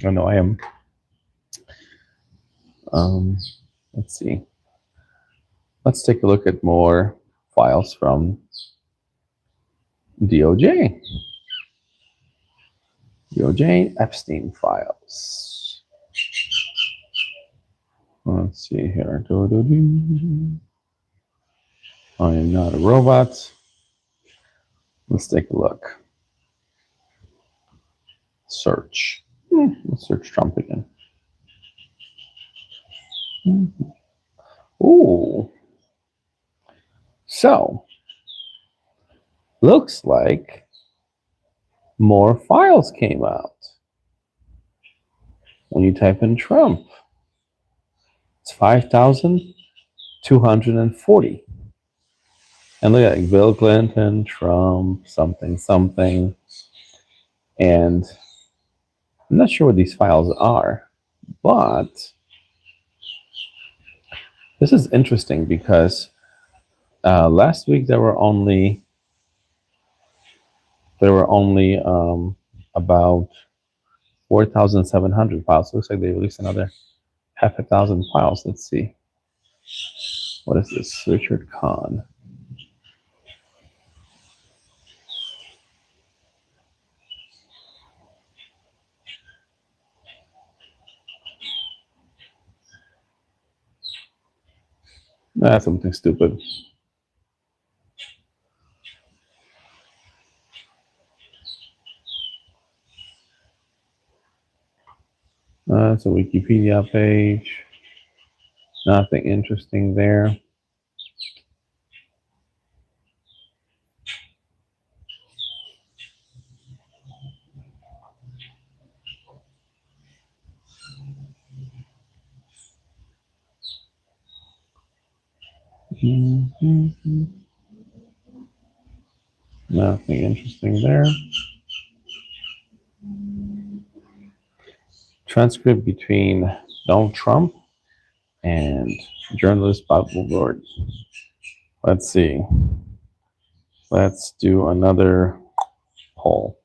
I know I am. Let's see. Let's take a look at more files from DOJ. DOJ Epstein files. Let's see here. I am not a robot. Let's take a look. Search. Let's search Trump again. Ooh. So, looks like more files came out. When you type in Trump, it's 5,240. And look at Bill Clinton, Trump, something, something. And I'm not sure what these files are, but this is interesting because last week there were only about 4,700 files. Looks like they released another half a thousand files. Let's see. What is this? Richard Kahn. That's something stupid. That's a Wikipedia page. Nothing interesting there. Nothing interesting there. Transcript between Donald Trump and journalist Bob Woodward. Let's see. Let's do another poll.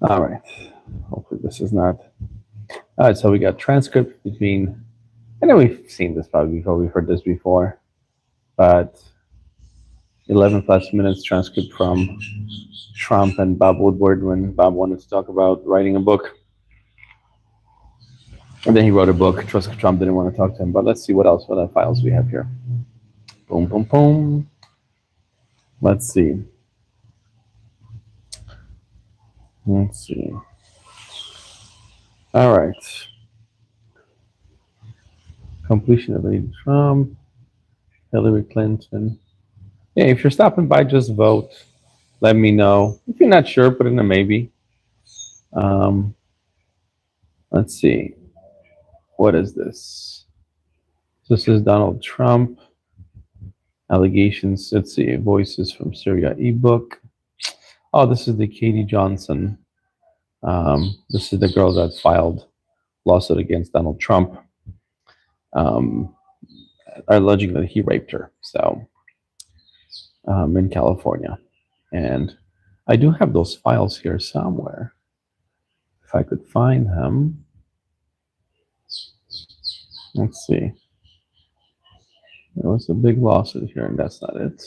All right. Hopefully this is not. All right. So we got transcript between. I know we've seen this probably before. We've heard this before, but 11 plus minutes transcript from Trump and Bob Woodward when Bob wanted to talk about writing a book. And then he wrote a book. Trump didn't want to talk to him. But let's see what else, what other files we have here. Boom, boom, boom. Let's see. Let's see. All right. Completion of Lady Trump, Hillary Clinton. Yeah, if you're stopping by, just vote. Let me know. If you're not sure, put in a maybe. Let's see. What is this? This is Donald Trump. Allegations. Let's see. Voices from Syria ebook. Oh, this is the Katie Johnson. This is the girl that filed lawsuit against Donald Trump, alleging that he raped her. So, in California, and I do have those files here somewhere. If I could find them, let's see. There was a big lawsuit here, and that's not it.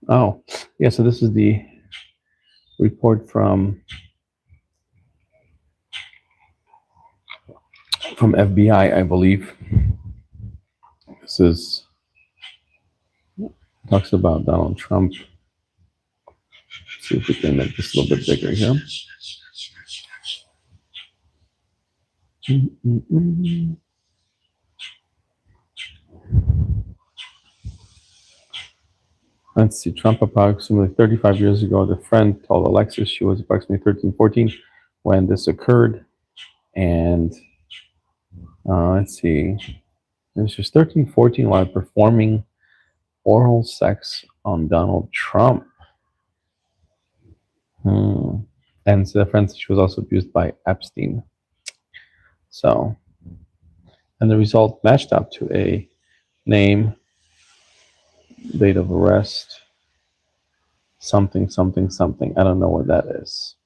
Oh, yeah, so this is the report from from FBI, I believe. This is talks about Donald Trump. Let's see if we can make this a little bit bigger here. Let's see. Trump approximately 35 years ago, the friend told Alexis she was approximately 13, 14 when this occurred. And let's see. And she was 13, 14 while performing oral sex on Donald Trump. And so the friend said she was also abused by Epstein. So, and the result matched up to a name, date of arrest, something, something, something. I don't know what that is.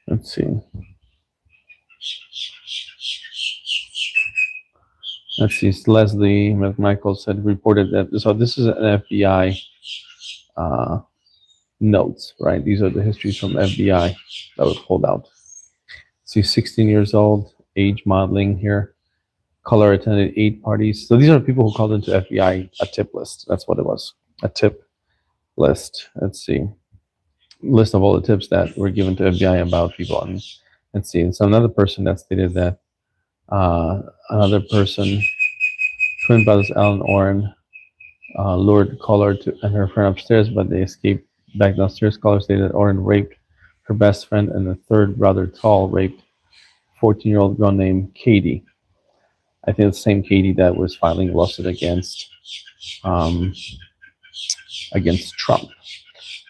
Let's see. Let's see. Leslie McMichael said reported that. So this is an FBI notes, right? These are the histories from FBI that was pulled out. See, 16 years old, age modeling here. Color attended 8 parties. So these are people who called into FBI a tip list. That's what it was, a tip list. Let's see, list of all the tips that were given to FBI about people. And let's see. And so another person that stated that another person, twin brothers Alan Oren, lured caller and her friend upstairs, but they escaped back downstairs. Caller stated that Oren raped her best friend, and the third brother, Tall, raped 14-year-old girl named Katie. I think it's the same Katie that was filing a lawsuit against Trump.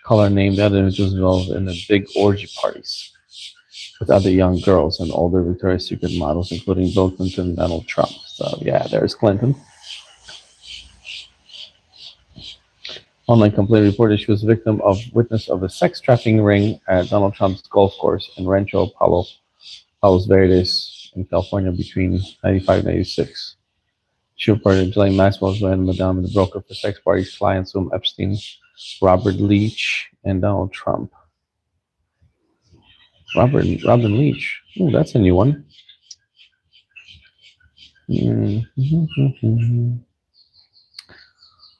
Caller named the other individuals involved in the big orgy parties with other young girls and older Victoria's Secret models, including Bill Clinton and Donald Trump. So yeah, there's Clinton. Online complaint reported she was a victim of witness of a sex trafficking ring at Donald Trump's golf course in Rancho Palos Verdes in California between 95 and 96. She reported Ghislaine Maxwell's when Madame the broker for sex parties clients whom Epstein, Robert Leach, and Donald Trump. Robin Leach. Ooh, that's a new one.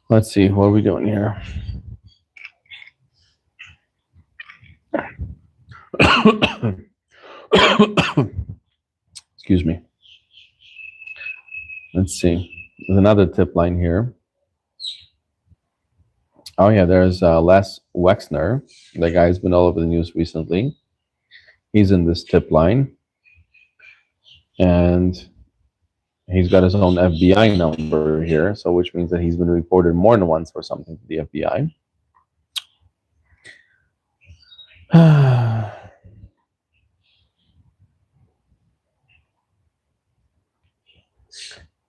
Let's see, what are we doing here? Excuse me. Let's see. There's another tip line here. Oh yeah, there's Les Wexner. The guy's been all over the news recently. He's in this tip line. And he's got his own FBI number here, so which means that he's been reported more than once for something to the FBI.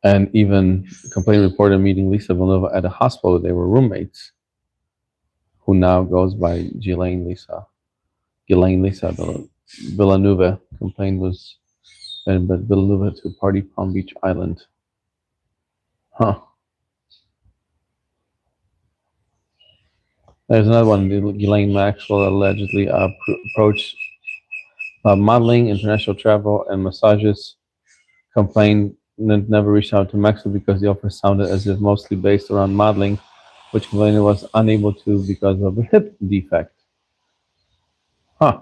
And even a complaint reporter meeting Lisa Villanova at a hospital. They were roommates, who now goes by Ghislaine Lisa Villanova. Complaint was sent by Villanova to party Palm Beach Island. Huh. There's another one. Ghislaine Maxwell allegedly approached modeling, international travel, and massages. Complained never reached out to Maxwell because the offer sounded as if mostly based around modeling, which complainant was unable to because of a hip defect. Huh.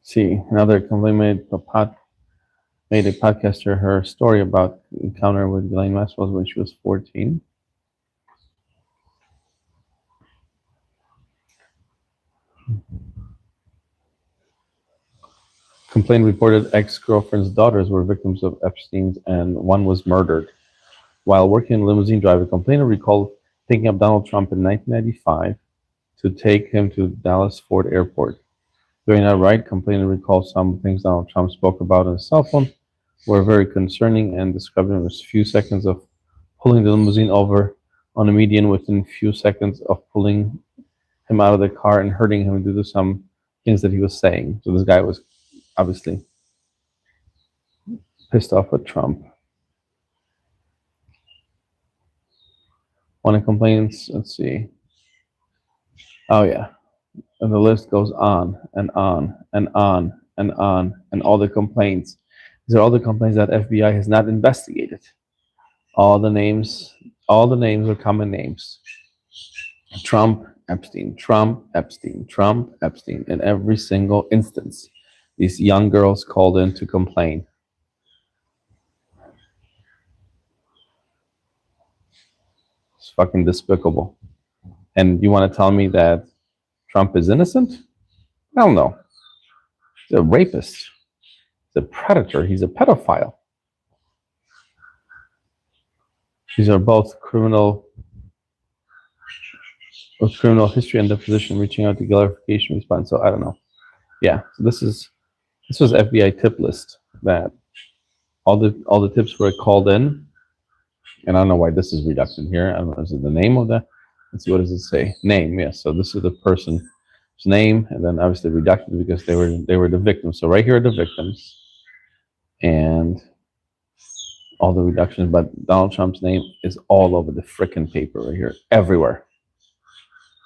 See, another complainant made a podcaster her story about encounter with Ghislaine Maxwell when she was 14. Complaint reported ex-girlfriend's daughters were victims of Epstein's and one was murdered. While working in a limousine driver, complainant recalled picking up Donald Trump in 1995 to take him to Dallas Fort Airport. During that ride, complainant recalled some things Donald Trump spoke about on his cell phone were very concerning and described him as few seconds of pulling the limousine over on a median within few seconds of pulling him out of the car and hurting him due to some things that he was saying. So this guy was obviously pissed off with Trump. One of the complaints, let's see. Oh yeah. And the list goes on and on and on and on, and all the complaints. These are all the complaints that FBI has not investigated. All the names, all the names are common names. Trump, Epstein, Trump, Epstein, Trump, Epstein, in every single instance. These young girls called in to complain. It's fucking despicable. And you want to tell me that Trump is innocent? Hell no. He's a rapist. He's a predator. He's a pedophile. These are both criminal with criminal history and deposition, reaching out to clarification response. So I don't know. Yeah, so this was FBI tip list that all the tips were called in, and I don't know why this is redacted here. I don't know, is it the name of the? Let's see, what does it say? Name, yes. So this is the person's name, and then obviously redacted because they were the victims. So right here are the victims, and all the reductions. But Donald Trump's name is all over the frickin' paper right here, everywhere.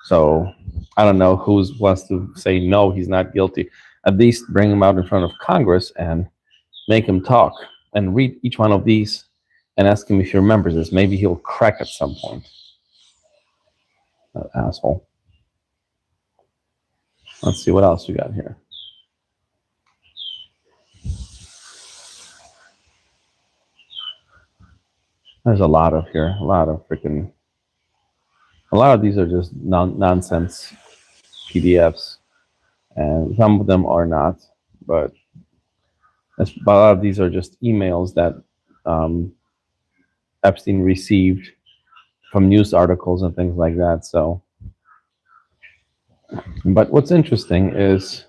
So I don't know who wants to say no, he's not guilty. At least bring him out in front of Congress and make him talk and read each one of these and ask him if he remembers this. Maybe he'll crack at some point. That asshole. Let's see what else we got here. There's a lot of here, a lot of these are just nonsense PDFs, and some of them are not, but a lot of these are just emails that Epstein received from news articles and things like that. So, but what's interesting is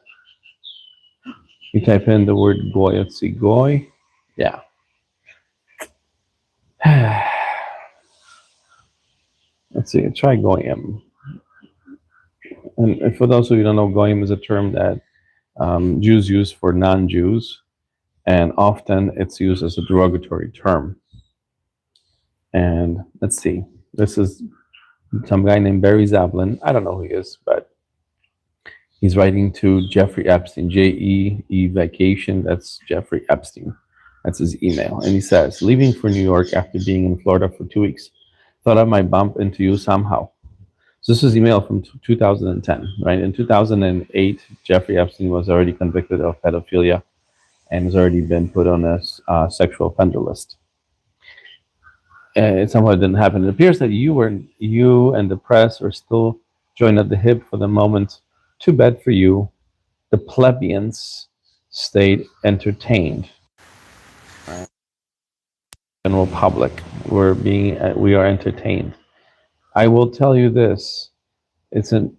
you type in the word goy, let's see, goy, yeah. Let's see, try goyim. And for those of you who don't know, goyim is a term that Jews use for non-Jews, and often it's used as a derogatory term. And let's see, this is some guy named Barry Zablin. I don't know who he is, but he's writing to Jeffrey Epstein, J-E-E vacation, that's Jeffrey Epstein. That's his email. And he says, leaving for New York after being in Florida for 2 weeks. Thought I might bump into you somehow. So this is email from 2010, right? In 2008, Jeffrey Epstein was already convicted of pedophilia and has already been put on a sexual offender list. It somehow didn't happen. It appears that you and the press are still joined at the hip for the moment. Too bad for you. The plebeians stayed entertained. Right. General public, we are entertained. I will tell you this: it is an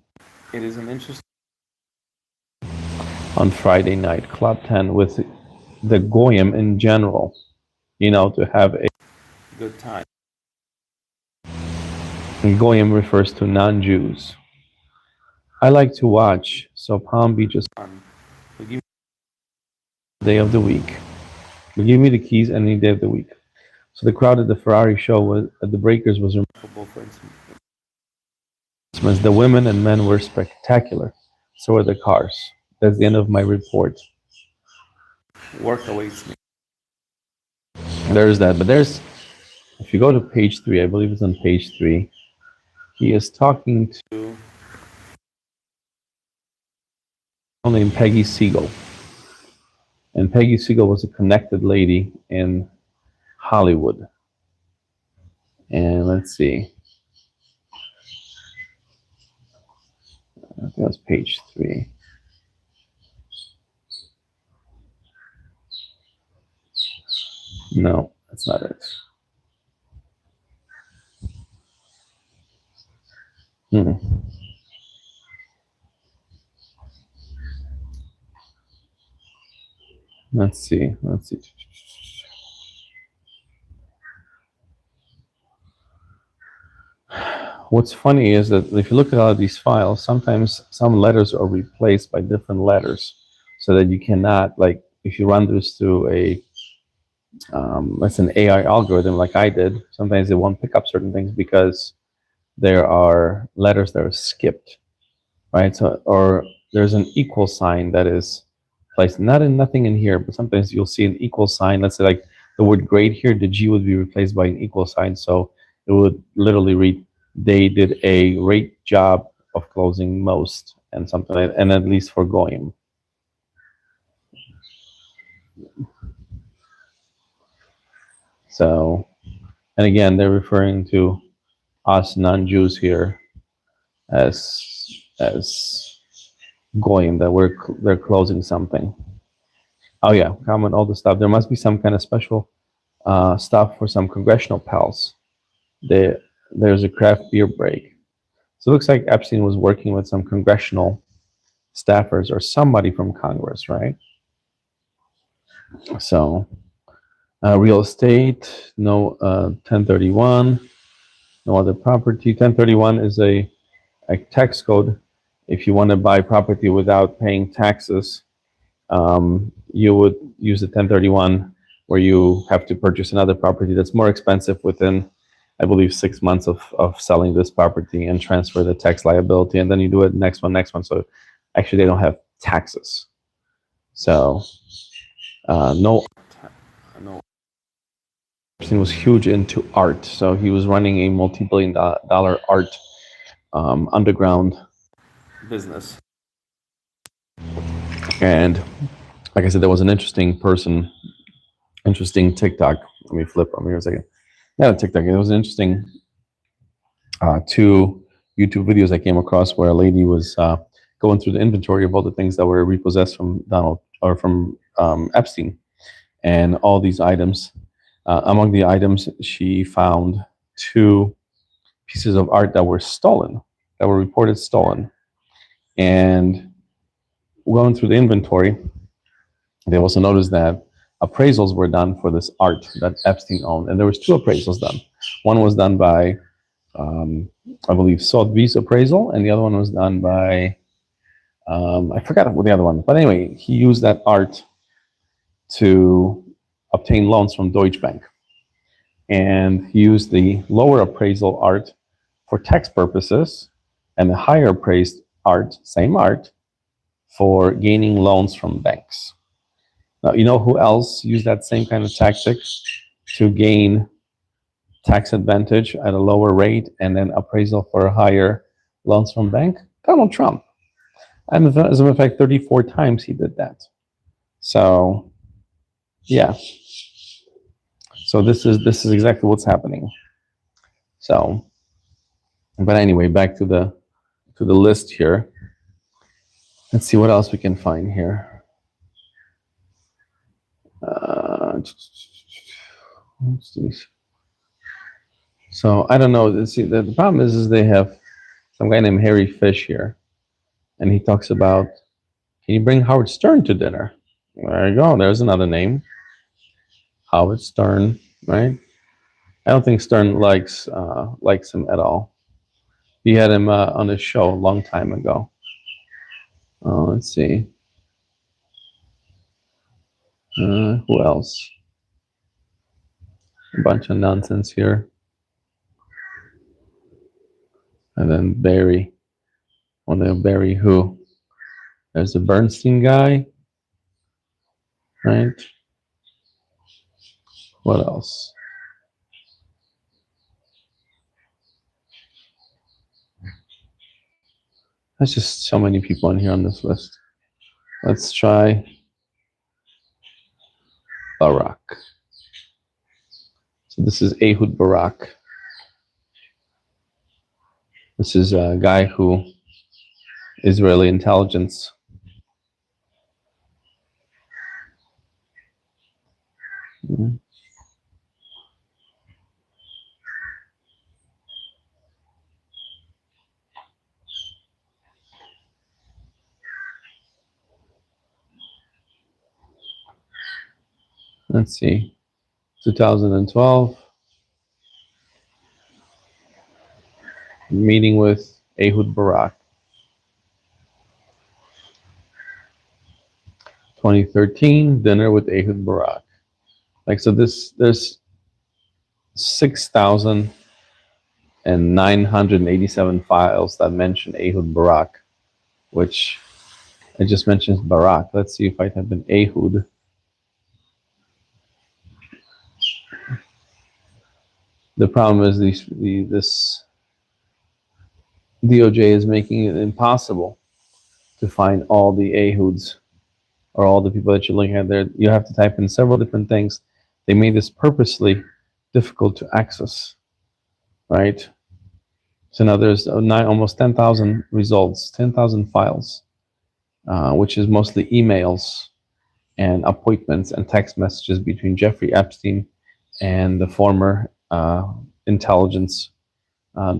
interesting on Friday night, Club 10, with the goyim in general, to have a good time. And goyim refers to non-Jews. I like to watch, so Palm Beach is fun. Give me the day of the week. Give me the keys any day of the week. So the crowd at the Ferrari show at the Breakers was remarkable for instance. The women and men were spectacular. So were the cars. That's the end of my report. Work awaits me. There's that. But if you go to page 3, I believe it's on page 3, he is talking to a woman named Peggy Siegel. And Peggy Siegel was a connected lady in Hollywood. And let's see. I think that was page 3. No, that's not it. Let's see. What's funny is that if you look at all of these files, sometimes some letters are replaced by different letters, so that you cannot, like, if you run this through let's an AI algorithm like I did, sometimes it won't pick up certain things because there are letters that are skipped, right? So, or there's an equal sign that is placed. Nothing in here, but sometimes you'll see an equal sign. Let's say like the word great here, the G would be replaced by an equal sign. So it would literally read, they did a great job of closing most, and something like, and at least for goyim. So, and again, they're referring to us non-Jews here as goyim, that they're closing something. Oh yeah, comment all the stuff. There must be some kind of special stuff for some congressional pals. There's a craft beer break. So it looks like Epstein was working with some congressional staffers or somebody from Congress, right? So real estate, no 1031, no other property. 1031 is a tax code. If you want to buy property without paying taxes, you would use the 1031, where you have to purchase another property that's more expensive within, I believe, 6 months of selling this property and transfer the tax liability, and then you do it next one. So actually they don't have taxes. So no. Epstein was huge into art, so he was running a multi-billion-dollar art underground business. And like I said, there was an interesting TikTok. Let me flip on here a second. Yeah, TikTok. It was interesting. 2 YouTube videos I came across where a lady was going through the inventory of all the things that were repossessed from Epstein, and all these items. Among the items, she found 2 pieces of art that were stolen, that were reported stolen. And going through the inventory, they also noticed that appraisals were done for this art that Epstein owned. And there was 2 appraisals done. One was done by, I believe, Sotheby's appraisal, and the other one was done by, I forgot what the other one. But anyway, he used that art to obtain loans from Deutsche Bank. And he used the lower appraisal art for tax purposes, and the higher appraised art, same art, for gaining loans from banks. Now, you know who else used that same kind of tactic to gain tax advantage at a lower rate and then appraisal for higher loans from bank? Donald Trump. And as a matter of fact, 34 times he did that. So, yeah. So this is exactly what's happening. So, but anyway, back to the list here. Let's see what else we can find here. So I don't know. See, the problem is they have some guy named Harry Fish here, and he talks about, can you bring Howard Stern to dinner? There you go. There's another name. Howard Stern, right? I don't think Stern likes him at all. He had him on his show a long time ago. Let's see. Who else? A bunch of nonsense here. And then Barry. Wonder Barry who? There's the Bernstein guy. Right? What else? There's just so many people on here on this list. Let's try Barak. So this is Ehud Barak. This is a guy who Israeli intelligence let's see, 2012, meeting with Ehud Barak. 2013, dinner with Ehud Barak. Like, so there's 6,987 files that mention Ehud Barak, which It just mentions Barak. Let's see if I type in Ehud. The problem is this DOJ is making it impossible to find all the Ehuds or all the people that you're looking at there. You have to type in several different things. They made this purposely difficult to access, right? So now there's almost 10,000 results, 10,000 files, which is mostly emails and appointments and text messages between Jeffrey Epstein and the former intelligence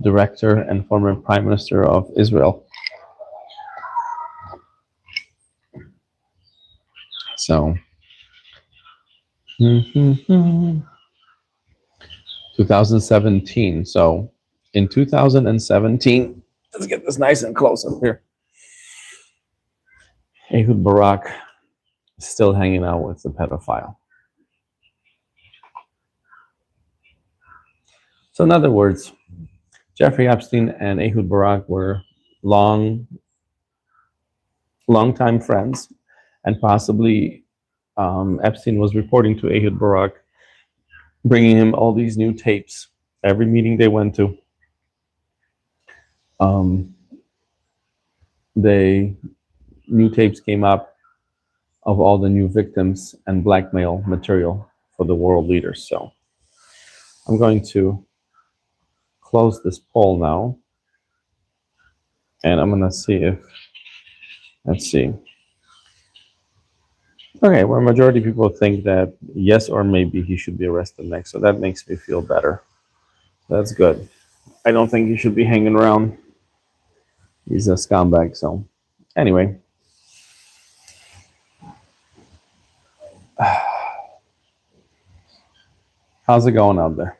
director and former prime minister of Israel. So, 2017. So, in 2017, let's get this nice and close up here. Ehud Barak is still hanging out with the pedophile. So, in other words, Jeffrey Epstein and Ehud Barak were long-time friends, and possibly Epstein was reporting to Ehud Barak, bringing him all these new tapes. Every meeting they went to, new tapes came up of all the new victims and blackmail material for the world leaders. So I'm going to close this poll now, and I'm going to see if, let's see. Okay, well, majority of people think that yes or maybe he should be arrested next, so that makes me feel better. That's good. I don't think he should be hanging around. He's a scumbag, so anyway. How's it going out there?